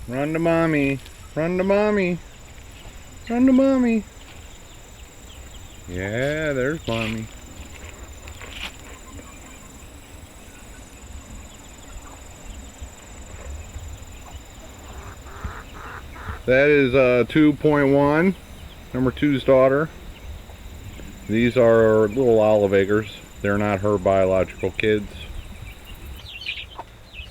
Run to mommy. Run to mommy. Run to mommy. Yeah, there's mommy. That is 2.1, number 2's daughter. These are little olive eggers. They're not her biological kids.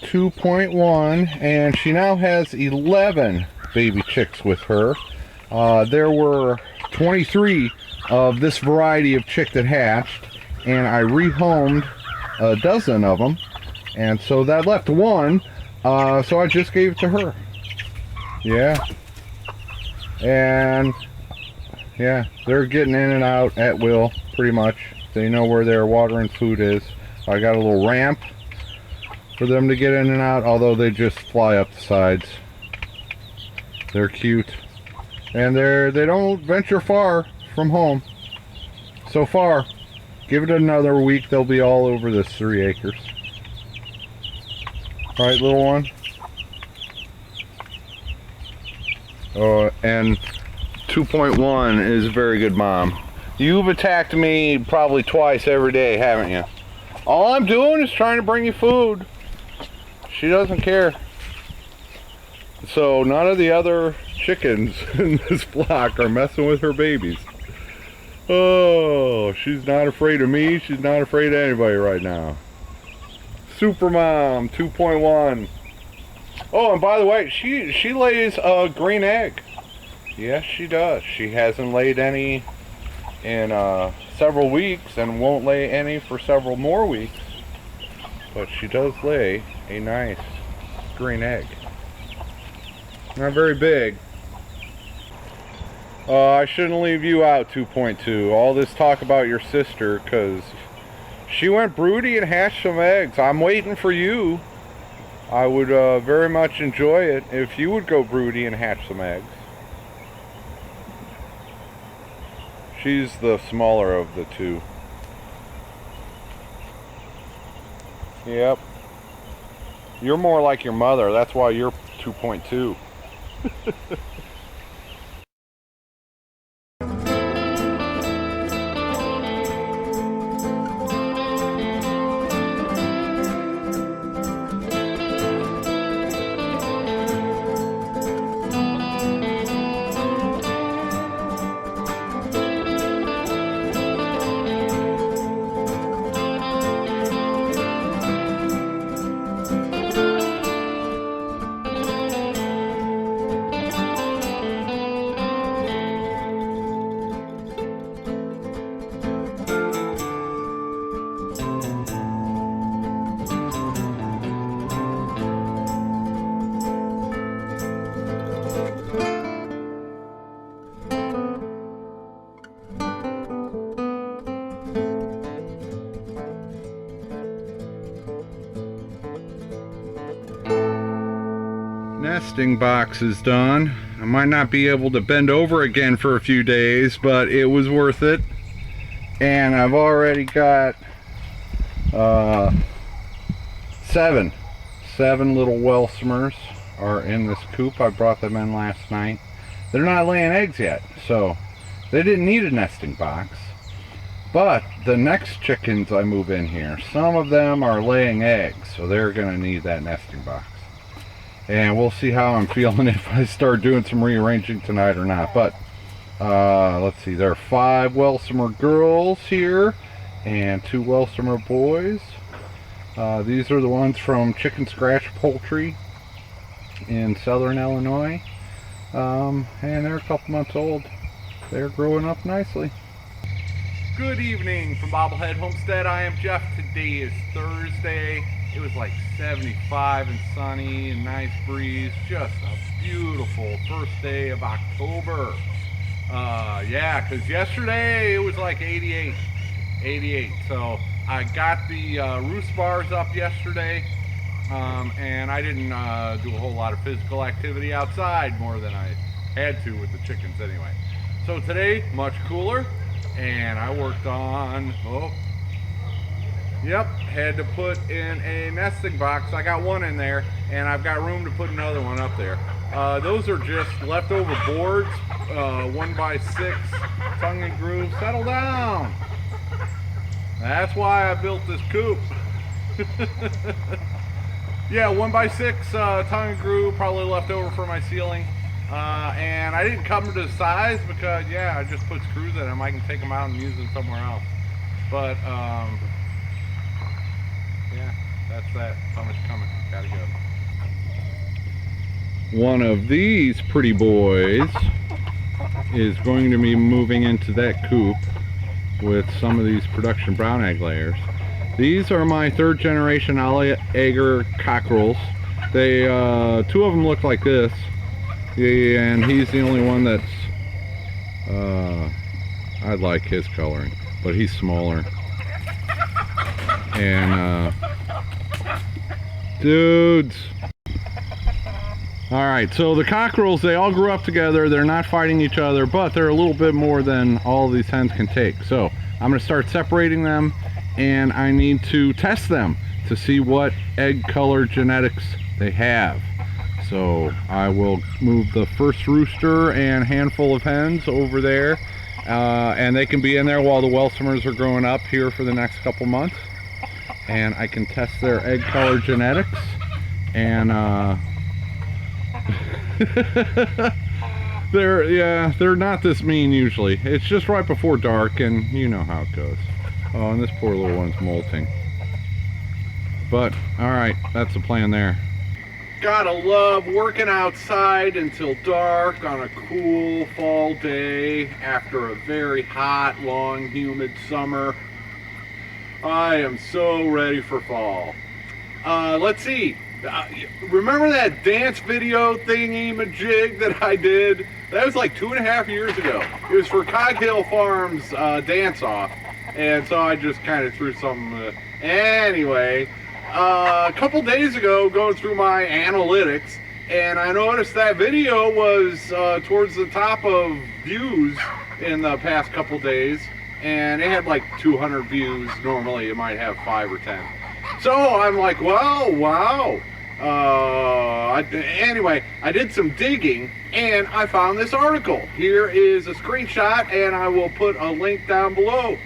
2.1, and she now has 11 baby chicks with her. There were 23 of this variety of chick that hatched, and I rehomed a dozen of them, and so that left one, so I just gave it to her. Yeah. And yeah, they're getting in and out at will, pretty much. They know where their water and food is. I got a little ramp for them to get in and out, although they just fly up the sides. They're cute, and they don't venture far from home. So far, give it another week, they'll be all over this 3 acres. All right, little one. And 2.1 is a very good mom. You've attacked me probably twice every day, haven't you? All I'm doing is trying to bring you food. She doesn't care. So none of the other chickens in this flock are messing with her babies. Oh, she's not afraid of me. She's not afraid of anybody right now. Super Mom 2.1. Oh, and by the way, she lays a green egg. Yes, she does. She hasn't laid any in several weeks and won't lay any for several more weeks. But she does lay a nice green egg. Not very big. I shouldn't leave you out, 2.2. All this talk about your sister, because she went broody and hatched some eggs. I'm waiting for you. I would very much enjoy it if you would go broody and hatch some eggs. She's the smaller of the two. Yep. You're more like your mother. That's why you're 2.2. Nesting box is done. I might not be able to bend over again for a few days, but it was worth it. And I've already got seven little Welsumers are in this coop. I brought them in last night. They're not laying eggs yet, so they didn't need a nesting box. But the next chickens I move in here, some of them are laying eggs, so they're gonna need that nesting box. And we'll see how I'm feeling if I start doing some rearranging tonight or not. But let's see, there are 5 Welsumer girls here, and 2 Wellsummer boys. These are the ones from Chicken Scratch Poultry in Southern Illinois, and they're a couple months old. They're growing up nicely. Good evening from Bobblehead Homestead. I am Jeff. Today is Thursday. It was like 75 and sunny and nice breeze. Just a beautiful first day of October. Yeah, because yesterday it was like 88. So I got the roost bars up yesterday, and I didn't do a whole lot of physical activity outside, more than I had to with the chickens anyway. So today, much cooler, and I worked on, had to put in a nesting box. I got one in there, and I've got room to put another one up there. Those are just leftover boards, 1x6, tongue and groove. Settle down. That's why I built this coop. Yeah, 1x6 tongue and groove, probably left over for my ceiling. And I didn't cut them to size because, I just put screws in them. I can take them out and use them somewhere else. But, that's that. How much coming? Gotta go. One of these pretty boys is going to be moving into that coop with some of these production brown egg layers. These are my 3rd generation Egger cockerels. They, 2 of them look like this. And he's the only one that's I like his coloring, but he's smaller. And dudes, alright, so the cockerels, they all grew up together. They're not fighting each other, but they're a little bit more than all of these hens can take. So I'm going to start separating them, and I need to test them to see what egg color genetics they have. So I will move the first rooster and handful of hens over there, and they can be in there while the Wellsummers are growing up here for the next couple months, and I can test their egg color genetics. And they're not this mean usually. It's just right before dark, and you know how it goes. Oh, and this poor little one's molting. But all right, that's the plan there. Gotta love working outside until dark on a cool fall day after a very hot, long, humid summer. I am so ready for fall. Let's see. Remember that dance video thingy-majig that I did? That was like 2.5 years ago. It was for Cog Hill Farms dance-off. And so I just kind of threw something. Anyway. A couple days ago, going through my analytics, and I noticed that video was towards the top of views in the past couple days, and it had like 200 views. Normally it might have 5 or 10. So I'm like, well, wow. Anyway, I did some digging, and I found this article. Here is a screenshot, and I will put a link down below.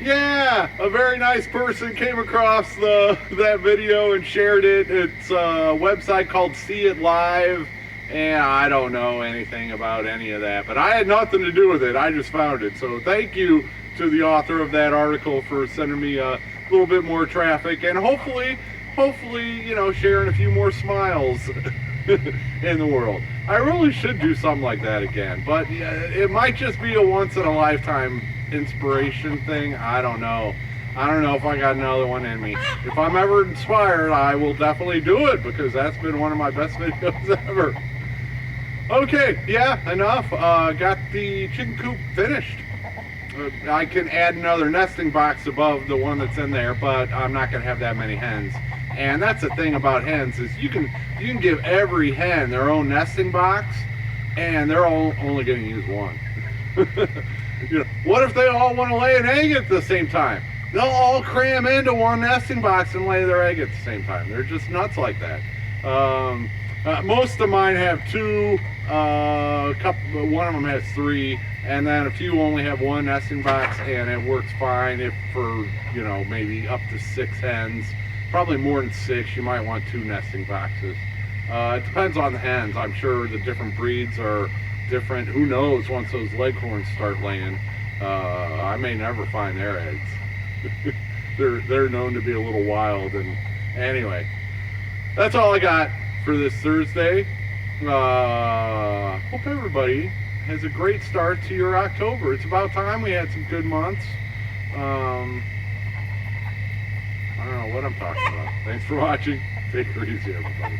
Yeah, a very nice person came across that video and shared it. It's a website called See It Live, and I don't know anything about any of that, but I had nothing to do with it. I just found it. So thank you to the author of that article for sending me a little bit more traffic, and hopefully, sharing a few more smiles in the world. I really should do something like that again, but it might just be a once in a lifetime inspiration thing. I don't know if I got another one in me. If I'm ever inspired, I will definitely do it, because that's been one of my best videos ever. Okay, enough. Got the chicken coop finished. I can add another nesting box above the one that's in there, but I'm not going to have that many hens. And that's the thing about hens, is you can give every hen their own nesting box, and they're all only going to use one. What if they all want to lay an egg at the same time? They'll all cram into one nesting box and lay their egg at the same time. They're just nuts like that. Most of mine have 2. One of them has 3, and then a few only have 1 nesting box, and it works fine if for maybe up to 6 hens. Probably more than 6. You might want 2 nesting boxes. It depends on the hens. I'm sure the different breeds are different. Who knows once those leghorns start laying. I may never find their eggs. They're known to be a little wild. And anyway, that's all I got for this Thursday. Hope everybody has a great start to your October. It's about time we had some good months. I don't know what I'm talking about. Thanks for watching. Take it easy, everybody.